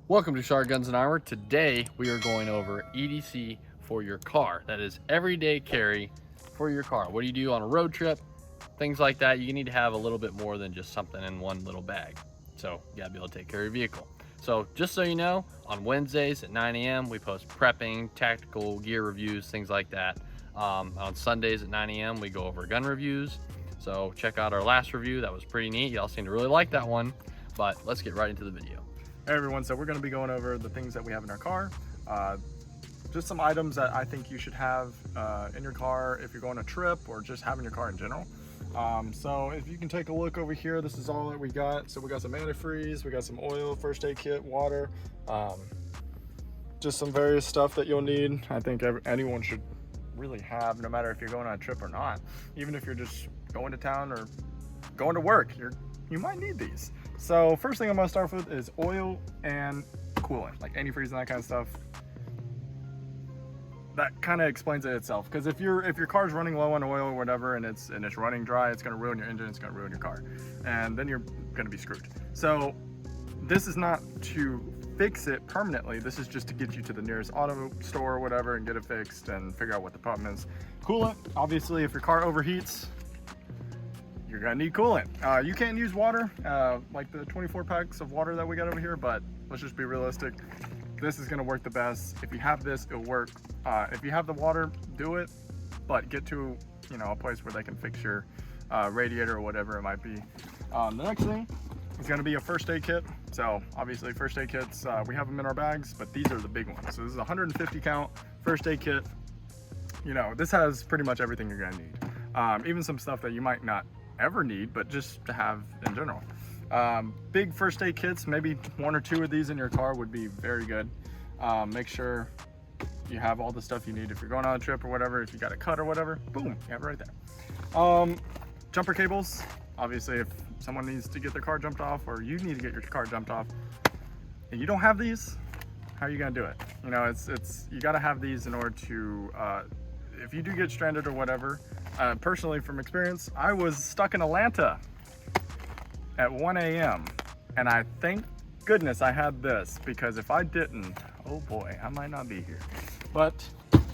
Welcome to Shark Guns and Armor. Today we are going over EDC for your car. That is everyday carry for your car. What do you do on a road trip? Things like that. You need to have a little bit more than just something in one little bag. So you gotta be able to take care of your vehicle. So just so you know, on Wednesdays at 9 a.m. we post prepping, tactical gear reviews, things like that. On Sundays at 9 a.m. we go over gun reviews. So check out our last review. That was pretty neat. Y'all seem to really like that one. But let's get right into the video. Hey everyone, so we're going to be going over the things that we have in our car. Just some items that I think you should have in your car if you're going on a trip or just having your car in general. So if you can take a look over here, this is all that we got. So we got some antifreeze, we got some oil, first aid kit, water, just some various stuff that you'll need. I think anyone should really have, no matter if you're going on a trip or not. Even if you're just going to town or going to work, you might need these. So first thing I'm gonna start with is oil and coolant, like antifreeze and that kind of stuff. That kind of explains it itself, because if your car's running low on oil or whatever and it's running dry, it's gonna ruin your engine, it's gonna ruin your car, and then you're gonna be screwed. So this is not to fix it permanently, this is just to get you to the nearest auto store or whatever and get it fixed and figure out what the problem is. Coolant, obviously if your car overheats, you're gonna need coolant. You can't use water, like the 24 packs of water that we got over here, but let's just be realistic. This is gonna work the best. If you have this, it'll work. If you have the water, do it, but get to a place where they can fix your radiator or whatever it might be. The next thing is gonna be a first aid kit. So obviously first aid kits, we have them in our bags, but these are the big ones. So this is a 150 count first aid kit. This has pretty much everything you're gonna need. Even some stuff that you might not ever need, but just to have in general. Big first aid kits, maybe one or two of these in your car would be very good. Make sure you have all the stuff you need if you're going on a trip or whatever. If you got a cut or whatever, boom, you have it right there. Jumper cables, obviously if someone needs to get their car jumped off or you need to get your car jumped off and you don't have these, how are you gonna do it? You gotta have these in order to, if you do get stranded or whatever. Personally, from experience, I was stuck in Atlanta at 1 a.m. and I thank goodness I had this, because if I didn't, oh boy, I might not be here. But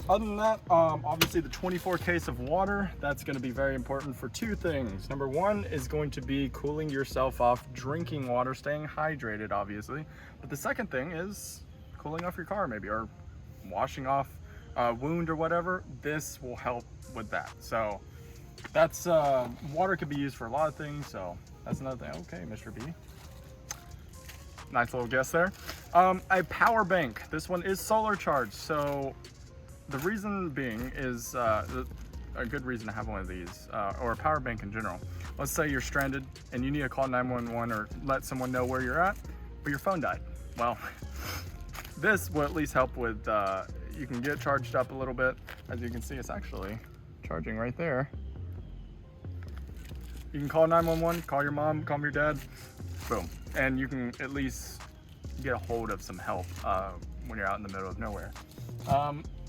other than that, obviously the 24 case of water, that's going to be very important for two things. Number one is going to be cooling yourself off, drinking water, staying hydrated, obviously. But the second thing is cooling off your car maybe, or washing off a wound or whatever. This will help with that. So that's water could be used for a lot of things, so that's another thing. Okay, Mr. B, nice little guess there. A power bank, this one is solar charged, so the reason being is a good reason to have one of these, or a power bank in general. Let's say you're stranded and you need to call 911 or let someone know where you're at, but your phone died. Well, this will at least help with you can get charged up a little bit. As you can see, it's actually charging right there. You can call 911, call your mom, call your dad, boom. And you can at least get a hold of some help when you're out in the middle of nowhere.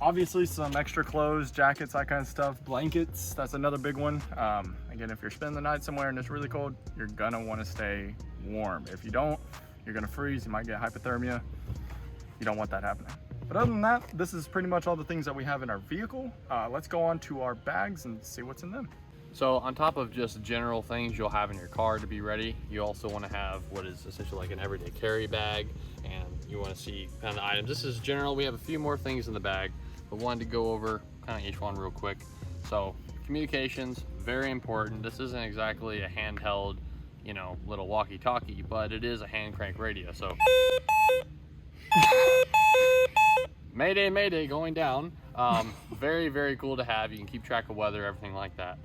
Obviously some extra clothes, jackets, that kind of stuff. Blankets, that's another big one. Again, if you're spending the night somewhere and it's really cold, you're gonna wanna stay warm. If you don't, you're gonna freeze, you might get hypothermia. You don't want that happening. But other than that, this is pretty much all the things that we have in our vehicle. Let's go on to our bags and see what's in them. So on top of just general things you'll have in your car to be ready, you also want to have what is essentially like an everyday carry bag, and you want to see kind of the items. This is general. We have a few more things in the bag, but wanted to go over kind of each one real quick. So communications, very important. This isn't exactly a handheld, little walkie-talkie, but it is a hand crank radio. So Mayday, Mayday, going down. Very, very cool to have. You can keep track of weather, everything like that.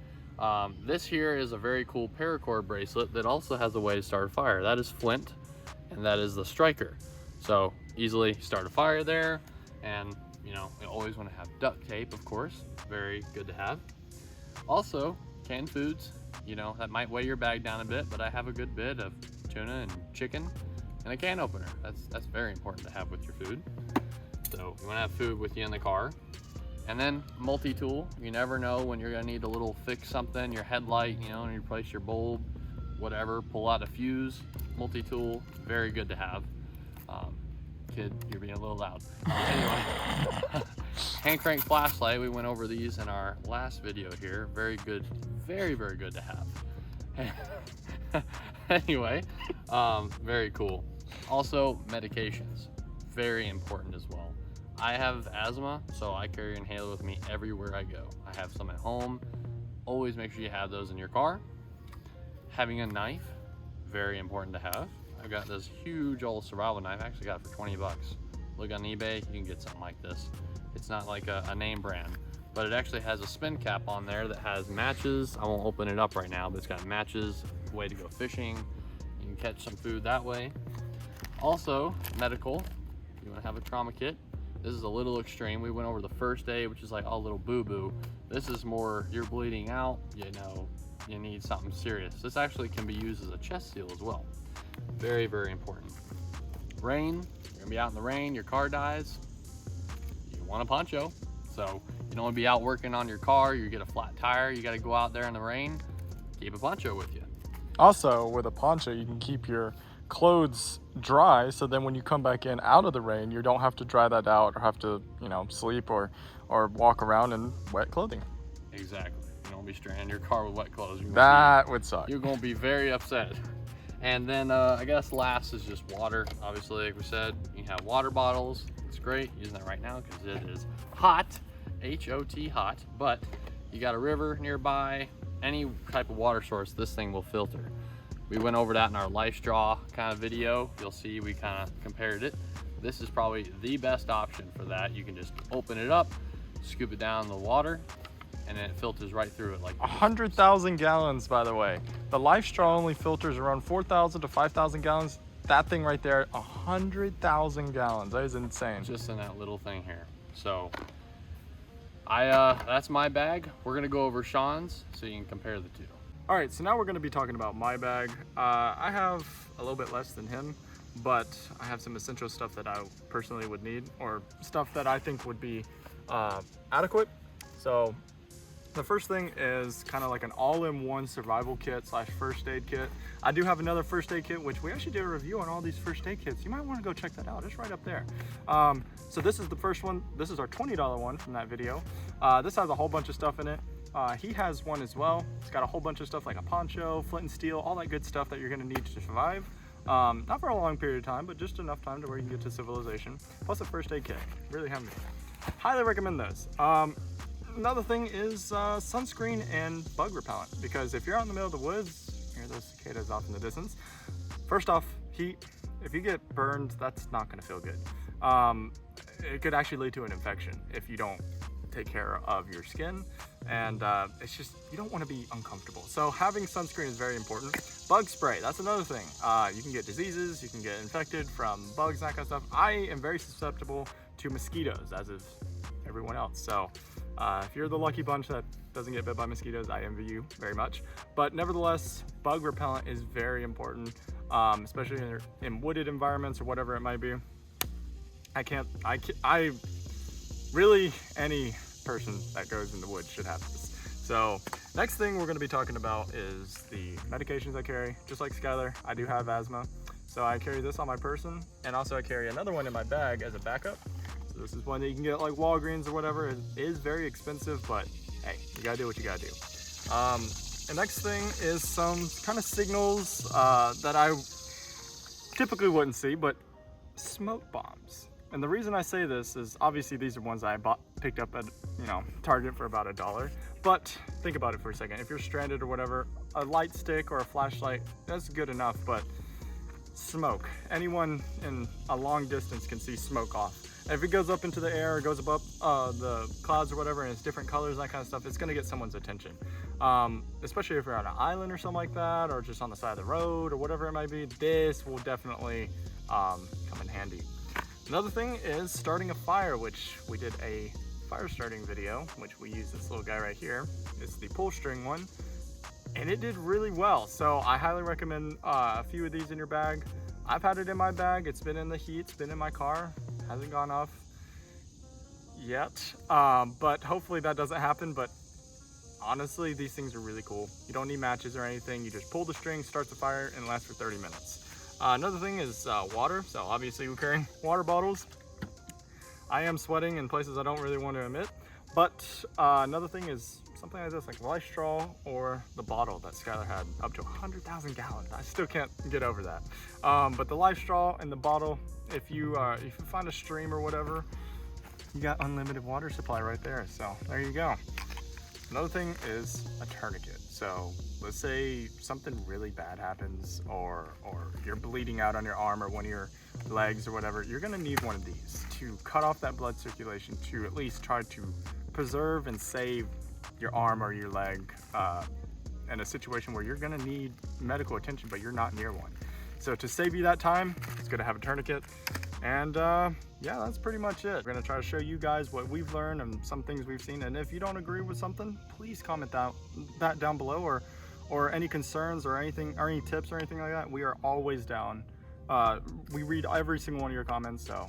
This here is a very cool paracord bracelet that also has a way to start a fire. That is flint, and that is the striker. So easily start a fire there, and you always want to have duct tape, of course. Very good to have. Also, canned foods. That might weigh your bag down a bit, but I have a good bit of tuna and chicken and a can opener. That's very important to have with your food. So you want to have food with you in the car. And then multi-tool. You never know when you're gonna need a little fix something, your headlight, and replace your bulb, whatever, pull out a fuse. Multi-tool, very good to have. Kid, you're being a little loud. Anyway, hand crank flashlight. We went over these in our last video here. Very good, very good to have. Anyway, very cool. Also, medications, very important as well. I have asthma, so I carry an inhaler with me everywhere I go. I have some at home. Always make sure you have those in your car. Having a knife, very important to have. I've got this huge old survival knife. I actually got it for 20 bucks. Look on eBay, you can get something like this. It's not like a name brand, but it actually has a spin cap on there that has matches. I won't open it up right now, but it's got matches, way to go fishing. You can catch some food that way. Also, medical, you wanna have a trauma kit. This is a little extreme. We went over the first aid, which is like all little boo-boo. This is more, you're bleeding out, you know, you need something serious. This actually can be used as a chest seal as well. Very important. Rain, you're gonna be out in the rain, your car dies, you want a poncho. So you don't wanna be out working on your car, you get a flat tire, you gotta go out there in the rain, keep a poncho with you. Also, with a poncho, you can keep your clothes dry, so then when you come back in out of the rain, you don't have to dry that out or have to, you know, sleep or walk around in wet clothing. Exactly. You don't be stranded in your car with wet clothes. That would suck. You're gonna be very upset. And then I guess last is just water. Obviously, like we said, you can have water bottles. It's great, using that right now because it is hot, H-O-T hot, but you got a river nearby, any type of water source, this thing will filter. We went over that in our life straw kind of video. You'll see we kind of compared it. This is probably the best option for that. You can just open it up, scoop it down in the water, and then it filters right through it. Like 100,000 gallons, by the way. The life straw only filters around 4,000 to 5,000 gallons. That thing right there, 100,000 gallons. That is insane. Just in that little thing here. So that's my bag. We're gonna go over Sean's so you can compare the two. All right, so now we're gonna be talking about my bag. I have a little bit less than him, but I have some essential stuff that I personally would need, or stuff that I think would be adequate. So the first thing is kind of like an all-in-one survival kit slash first aid kit. I do have another first aid kit, which we actually did a review on all these first aid kits. You might want to go check that out. It's right up there. So this is the first one. This is our $20 one from that video. This has a whole bunch of stuff in it. He has one as well. It's got a whole bunch of stuff like a poncho, flint and steel, all that good stuff that you're gonna need to survive. Not for a long period of time, but just enough time to where you can get to civilization. Plus a first aid kit, really handy. Highly recommend those. Another thing is sunscreen and bug repellent, because if you're out in the middle of the woods, you hear those cicadas off in the distance. First off, heat. If you get burned, that's not gonna feel good. It could actually lead to an infection if you don't take care of your skin, and it's just, you don't want to be uncomfortable. So having sunscreen is very important. Bug spray, that's another thing. You can get diseases, you can get infected from bugs, that kind of stuff. I am very susceptible to mosquitoes, as is everyone else. So if you're the lucky bunch that doesn't get bit by mosquitoes, I envy you very much. But nevertheless, bug repellent is very important, especially in wooded environments or whatever it might be. Really, any person that goes in the woods should have this. So next thing we're going to be talking about is the medications I carry. Just like Skyler, I do have asthma, so I carry this on my person, and also I carry another one in my bag as a backup. So this is one that you can get at like Walgreens or whatever. It is very expensive, but hey, you gotta do what you gotta do. The next thing is some kind of signals that I typically wouldn't see, but smoke bombs. And the reason I say this is obviously these are ones I picked up at, Target for about $1. But think about it for a second. If you're stranded or whatever, a light stick or a flashlight, that's good enough, but smoke. Anyone in a long distance can see smoke off. If it goes up into the air, or goes above the clouds or whatever, and it's different colors, that kind of stuff, it's gonna get someone's attention. Especially if you're on an island or something like that, or just on the side of the road or whatever it might be, this will definitely come in handy. Another thing is starting a fire, which we did a fire starting video, which we used this little guy right here. It's the pull string one, and it did really well. So I highly recommend a few of these in your bag. I've had it in my bag. It's been in the heat. It's been in my car. Hasn't gone off yet, but hopefully that doesn't happen. But honestly, these things are really cool. You don't need matches or anything. You just pull the string, start the fire, and it lasts for 30 minutes. Another thing is water. So obviously we're carrying water bottles. I am sweating in places I don't really want to admit. But another thing is something like this, like the life straw or the bottle that Skyler had, up to 100,000 gallons. I still can't get over that. But the life straw and the bottle, if you find a stream or whatever, you got unlimited water supply right there. So there you go. Another thing is a tourniquet. So let's say something really bad happens, or you're bleeding out on your arm or one of your legs or whatever, you're gonna need one of these to cut off that blood circulation, to at least try to preserve and save your arm or your leg in a situation where you're gonna need medical attention, but you're not near one. So to save you that time, it's good to have a tourniquet. And yeah, that's pretty much it. We're gonna try to show you guys what we've learned and some things we've seen. And if you don't agree with something, please comment that down below, or any concerns or anything, or any tips or anything like that. We are always down. We read every single one of your comments, so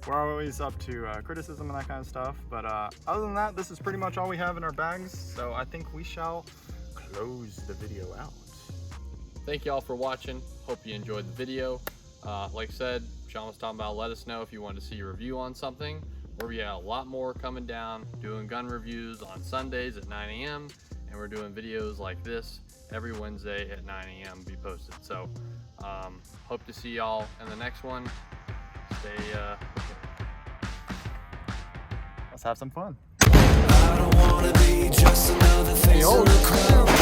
we're always up to criticism and that kind of stuff. But other than that, this is pretty much all we have in our bags. So I think we shall close the video out. Thank you all for watching. Hope you enjoyed the video. Like I said, Sean was talking about, let us know if you want to see a review on something. We got a lot more coming down, doing gun reviews on Sundays at 9 a.m. and we're doing videos like this every Wednesday at 9 a.m. be posted. So hope to see y'all in the next one. Let's have some fun. I don't wanna be just another face in the crowd.